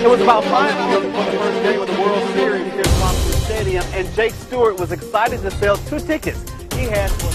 It was about 5 hours before the first game of the World Series here at Townsend'S Stadium, and Jake Stewart was excited to sell 2 tickets he had for.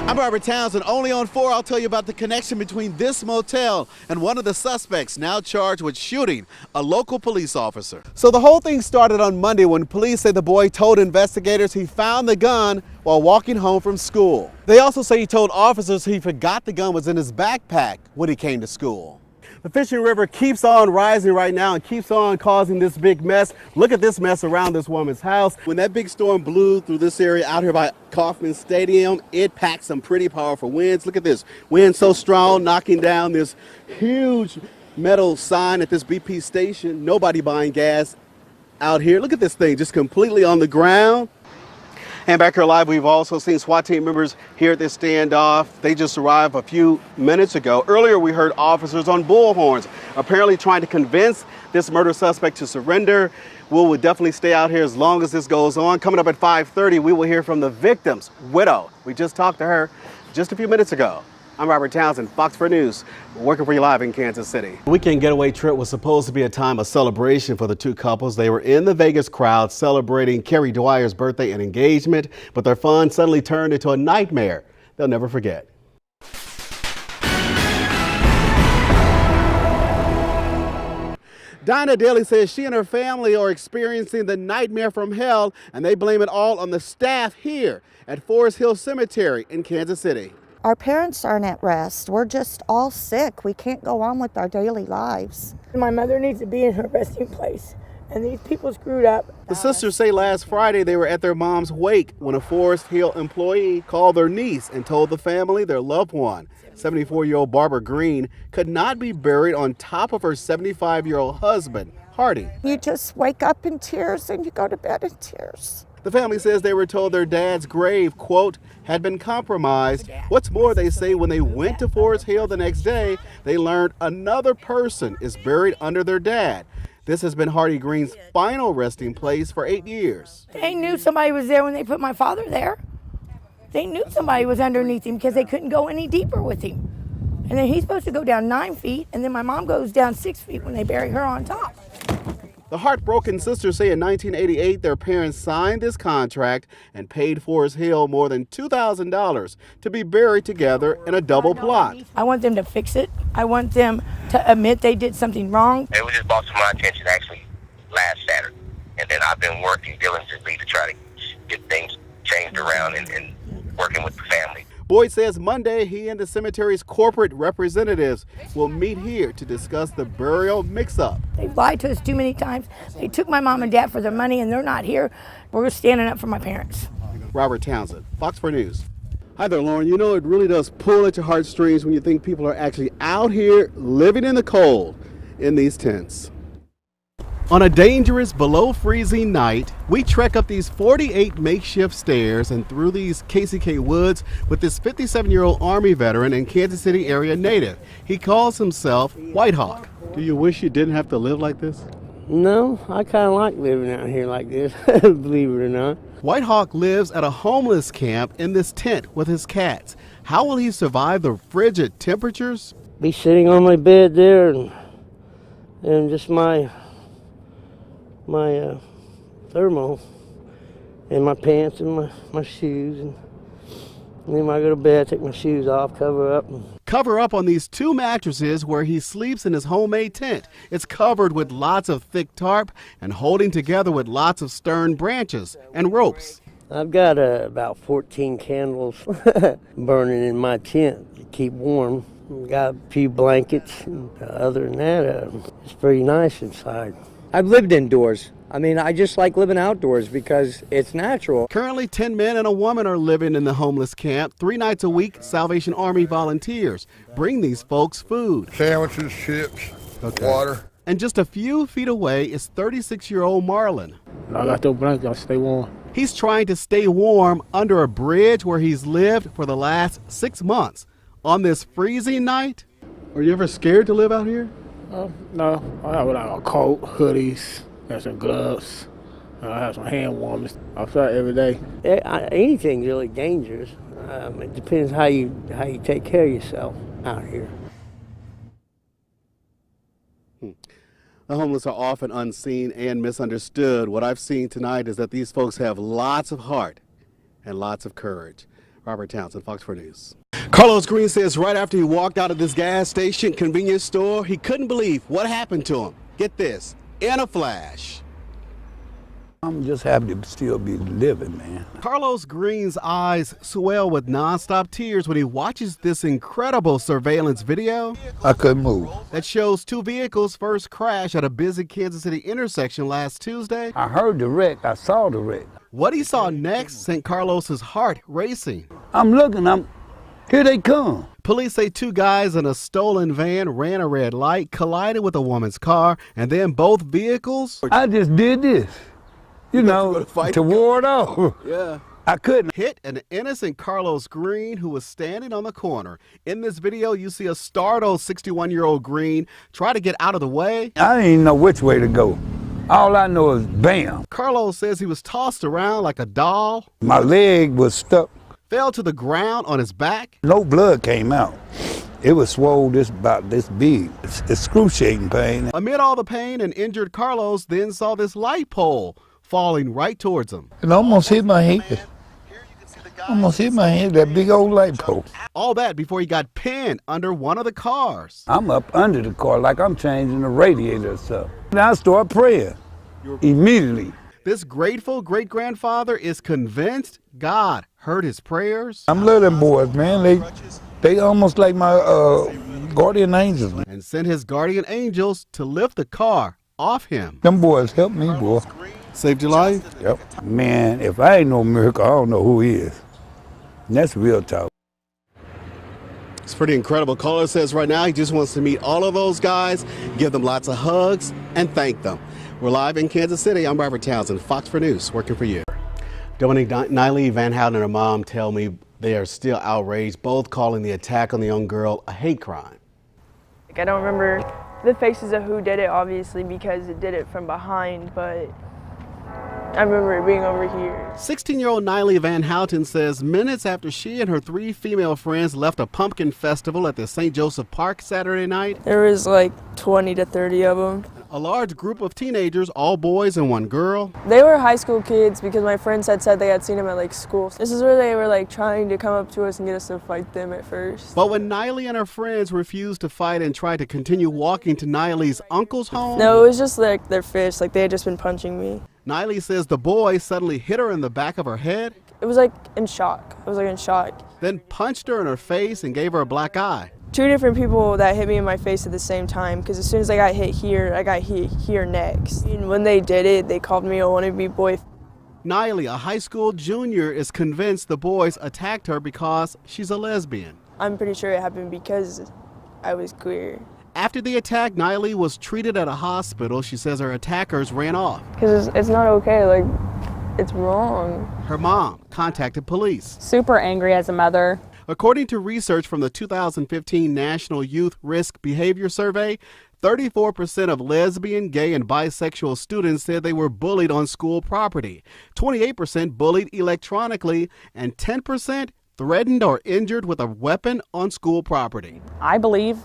I'm Robert Townsend. Only on 4, I'll tell you about the connection between this motel and one of the suspects now charged with shooting a local police officer. So the whole thing started on Monday when police say the boy told investigators he found the gun while walking home from school. They also say he told officers he forgot the gun was in his backpack when he came to school. The Fishing River keeps on rising right now and keeps on causing this big mess. Look at this mess around this woman's house. When that big storm blew through this area out here by Kauffman Stadium, it packed some pretty powerful winds. Look at this. Wind so strong, knocking down this huge metal sign at this BP station. Nobody buying gas out here. Look at this thing just completely on the ground. And back here live, we've also seen SWAT team members here at this standoff. They just arrived a few minutes ago. Earlier, we heard officers on bullhorns apparently trying to convince this murder suspect to surrender. We will definitely stay out here as long as this goes on. Coming up at 5:30, we will hear from the victim's widow. We just talked to her just a few minutes ago. I'm Robert Townsend, Fox 4 News, working for you live in Kansas City. The weekend getaway trip was supposed to be a time of celebration for the two couples. They were in the Vegas crowd celebrating Carrie Dwyer's birthday and engagement, but their fun suddenly turned into a nightmare they'll never forget. Dinah Daly says she and her family are experiencing the nightmare from hell, and they blame it all on the staff here at Forest Hill Cemetery in Kansas City. Our parents aren't at rest. We're just all sick. We can't go on with our daily lives. My mother needs to be in her resting place, and these people screwed up. The sisters say last Friday they were at their mom's wake when a Forest Hill employee called their niece and told the family their loved one, 74-year-old Barbara Green, could not be buried on top of her 75-year-old husband, Hardy. You just wake up in tears and you go to bed in tears. The family says they were told their dad's grave, quote, had been compromised. What's more, they say when they went to Forest Hill the next day, they learned another person is buried under their dad. This has been Hardy Green's final resting place for 8 years. They knew somebody was there when they put my father there. They knew somebody was underneath him because they couldn't go any deeper with him. And then he's supposed to go down 9 feet, and then my mom goes down 6 feet when they bury her on top. The heartbroken sisters say in 1988 their parents signed this contract and paid Forest Hill more than $2,000 to be buried together in a double plot. I want them to fix it. I want them to admit they did something wrong. It was just brought to my attention actually last Saturday, and then I've been working diligently to try to get things changed around and working with the family. Boyd says Monday he and the cemetery's corporate representatives will meet here to discuss the burial mix-up. They've lied to us too many times. They took my mom and dad for their money, and they're not here. We're standing up for my parents. Robert Townsend, Fox 4 News. Hi there, Lauren. You know, it really does pull at your heartstrings when you think people are actually out here living in the cold in these tents. On a dangerous below freezing night, we trek up these 48 makeshift stairs and through these KCK woods with this 57-year-old Army veteran and Kansas City area native. He calls himself White Hawk. Do you wish you didn't have to live like this? No, I kind of like living out here like this, believe it or not. White Hawk lives at a homeless camp in this tent with his cats. How will he survive the frigid temperatures? Be sitting on my bed there and just my thermal and my pants and my shoes, and then when I go to bed I take my shoes off, cover up on these 2 mattresses where he sleeps in his homemade tent. It's covered with lots of thick tarp and holding together with lots of stern branches and ropes. I've got about 14 candles burning in my tent to keep warm. Got a few blankets, and other than that it's pretty nice inside. I've lived indoors. I mean, I just like living outdoors because it's natural. Currently, 10 men and a woman are living in the homeless camp. 3 nights a week, Salvation Army volunteers bring these folks food. Sandwiches, chips, water. And just a few feet away is 36-year-old Marlon. I got the blanket, I stay warm. He's trying to stay warm under a bridge where he's lived for the last 6 months. On this freezing night, are you ever scared to live out here? No, I have like a coat, hoodies, and some gloves. I have some hand warmers. I try every day. Anything's really dangerous. It depends how you take care of yourself out here. The homeless are often unseen and misunderstood. What I've seen tonight is that these folks have lots of heart and lots of courage. Robert Townsend, Fox 4 News. Carlos Green says right after he walked out of this gas station convenience store, he couldn't believe what happened to him. Get this, in a flash. I'm just happy to still be living, man. Carlos Green's eyes swell with nonstop tears when he watches this incredible surveillance video I couldn't move. that shows two vehicles first crash at a busy Kansas City intersection last Tuesday. I heard the wreck. I saw the wreck. What he saw next sent Carlos's heart racing. I'm looking. Here they come. Police say two guys in a stolen van ran a red light, collided with a woman's car, and then both vehicles... I just did this. You know, to ward off. Yeah. I couldn't. Hit an innocent Carlos Green who was standing on the corner. In this video, you see a startled 61-year-old Green try to get out of the way. I didn't even know which way to go. All I know is bam. Carlos says he was tossed around like a doll. My leg was stuck. Fell to the ground on his back. No blood came out. It was swole about this big. It's excruciating pain. Amid all the pain, an injured Carlos then saw this light pole falling right towards him. It almost hit my head. Almost hit my head, that big old light pole. All that before he got pinned under one of the cars. I'm up under the car like I'm changing the radiator or something. Now I start praying immediately. This grateful great-grandfather is convinced God heard his prayers. I'm little boys, man. They almost like my guardian angels. Man. And sent his guardian angels to lift the car off him. Them boys helped me, boy. Saved your life? Yep. Man, if I ain't no miracle, I don't know who he is. And that's real talk. It's pretty incredible. Caller says right now he just wants to meet all of those guys, give them lots of hugs, and thank them. We're live in Kansas City. I'm Robert Townsend, Fox 4 News, working for you. Dominique Niley Van Houten and her mom tell me they are still outraged, both calling the attack on the young girl a hate crime. I don't remember the faces of who did it, obviously, because it did it from behind, but I remember it being over here. 16-year-old Niley Van Houten says minutes after she and her 3 female friends left a pumpkin festival at the St. Joseph Park Saturday night, there was like 20 to 30 of them. a large group of teenagers, all boys and one girl. They were high school kids because my friends had said they had seen them at like school. This is where they were like trying to come up to us and get us to fight them at first. But when Niley and her friends refused to fight and tried to continue walking to Niley's uncle's home. No, it was just like their fists, like they had just been punching me. Niley says the boy suddenly hit her in the back of her head. It was like in shock. I was like in shock. Then punched her in her face and gave her a black eye. 2 different people that hit me in my face at the same time, because as soon as I got hit here, I got hit here next. And when they did it, they called me a wannabe boy. Niley, a high school junior, is convinced the boys attacked her because she's a lesbian. I'm pretty sure it happened because I was queer. After the attack, Niley was treated at a hospital. She says her attackers ran off. Because it's not okay, like, it's wrong. Her mom contacted police. Super angry as a mother. According to research from the 2015 National Youth Risk Behavior Survey, 34% of lesbian, gay, and bisexual students said they were bullied on school property, 28% bullied electronically, and 10% threatened or injured with a weapon on school property. I believe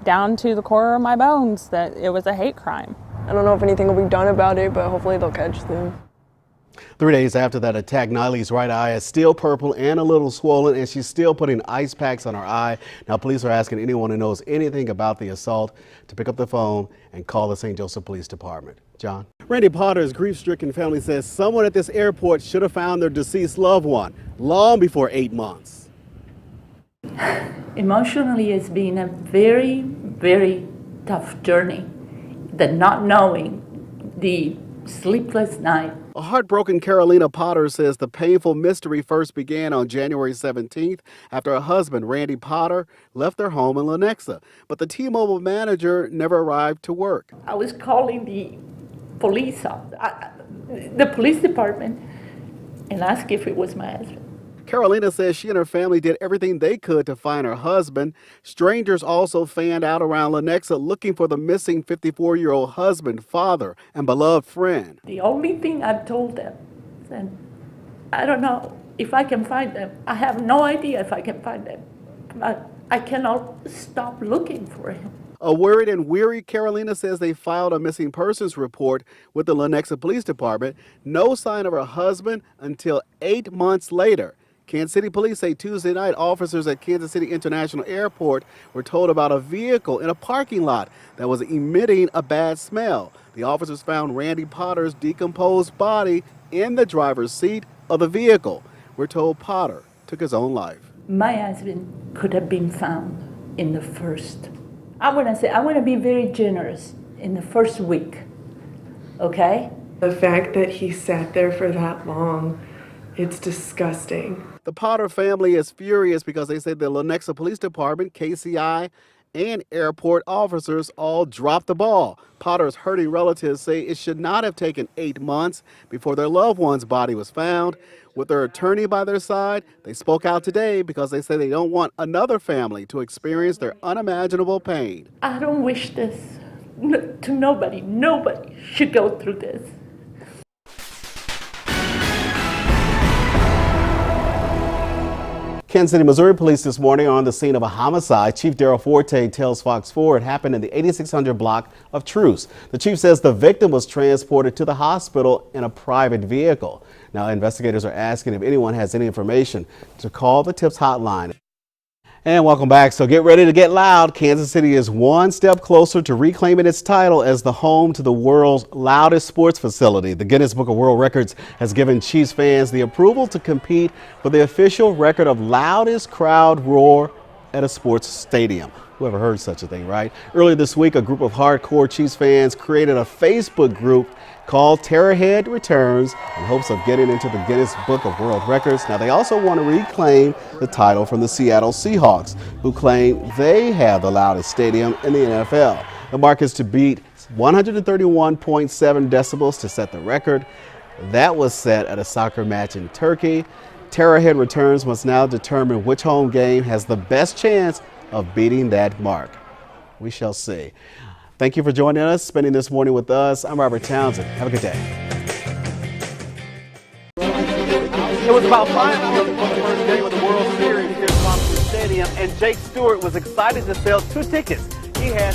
down to the core of my bones that it was a hate crime. I don't know if anything will be done about it, but hopefully they'll catch them. 3 days after that attack, Niley's right eye is still purple and a little swollen, and she's still putting ice packs on her eye. Now, police are asking anyone who knows anything about the assault to pick up the phone and call the St. Joseph Police Department. John? Randy Potter's grief-stricken family says someone at this airport should have found their deceased loved one long before 8 months. Emotionally, it's been a very, very tough journey. The not knowing, the sleepless night. A heartbroken Carolina Potter says the painful mystery first began on January 17th after her husband, Randy Potter, left their home in Lenexa. But the T-Mobile manager never arrived to work. I was calling the police department and asked if it was my husband. Carolina says she and her family did everything they could to find her husband. Strangers also fanned out around Lenexa looking for the missing 54-year-old husband, father, and beloved friend. The only thing I've told them, and I don't know if I can find them. I have no idea if I can find them, but I cannot stop looking for him. A worried and weary Carolina says they filed a missing persons report with the Lenexa Police Department. No sign of her husband until 8 months later. Kansas City police say Tuesday night officers at Kansas City International Airport were told about a vehicle in a parking lot that was emitting a bad smell. The officers found Randy Potter's decomposed body in the driver's seat of the vehicle. We're told Potter took his own life. My husband could have been found in the first. I want to be very generous in the first week, okay? The fact that he sat there for that long, it's disgusting. The Potter family is furious because they say the Lenexa Police Department, KCI, and airport officers all dropped the ball. Potter's hurting relatives say it should not have taken 8 months before their loved one's body was found. With their attorney by their side, they spoke out today because they say they don't want another family to experience their unimaginable pain. I don't wish this to nobody. Nobody should go through this. Kansas City, Missouri police this morning are on the scene of a homicide. Chief Darrell Forte tells Fox 4 it happened in the 8600 block of Truce. The chief says the victim was transported to the hospital in a private vehicle. Now, investigators are asking if anyone has any information to call the TIPS hotline. And welcome back. So get ready to get loud. Kansas City is one step closer to reclaiming its title as the home to the world's loudest sports facility. The Guinness Book of World Records has given Chiefs fans the approval to compete for the official record of loudest crowd roar at a sports stadium. Whoever heard such a thing, right? Earlier this week, a group of hardcore Chiefs fans created a Facebook group called Terrorhead Returns in hopes of getting into the Guinness Book of World Records. Now, they also want to reclaim the title from the Seattle Seahawks, who claim they have the loudest stadium in the NFL. The mark is to beat 131.7 decibels to set the record. That was set at a soccer match in Turkey. Terrorhead Returns must now determine which home game has the best chance of beating that mark. We shall see. Thank you for joining us, spending this morning with us. I'm Robert Townsend. Have a good day. It was about 5 hours before the first game of the World Series here at Townsend'S Stadium, and Jake Stewart was excited to sell 2 tickets. He had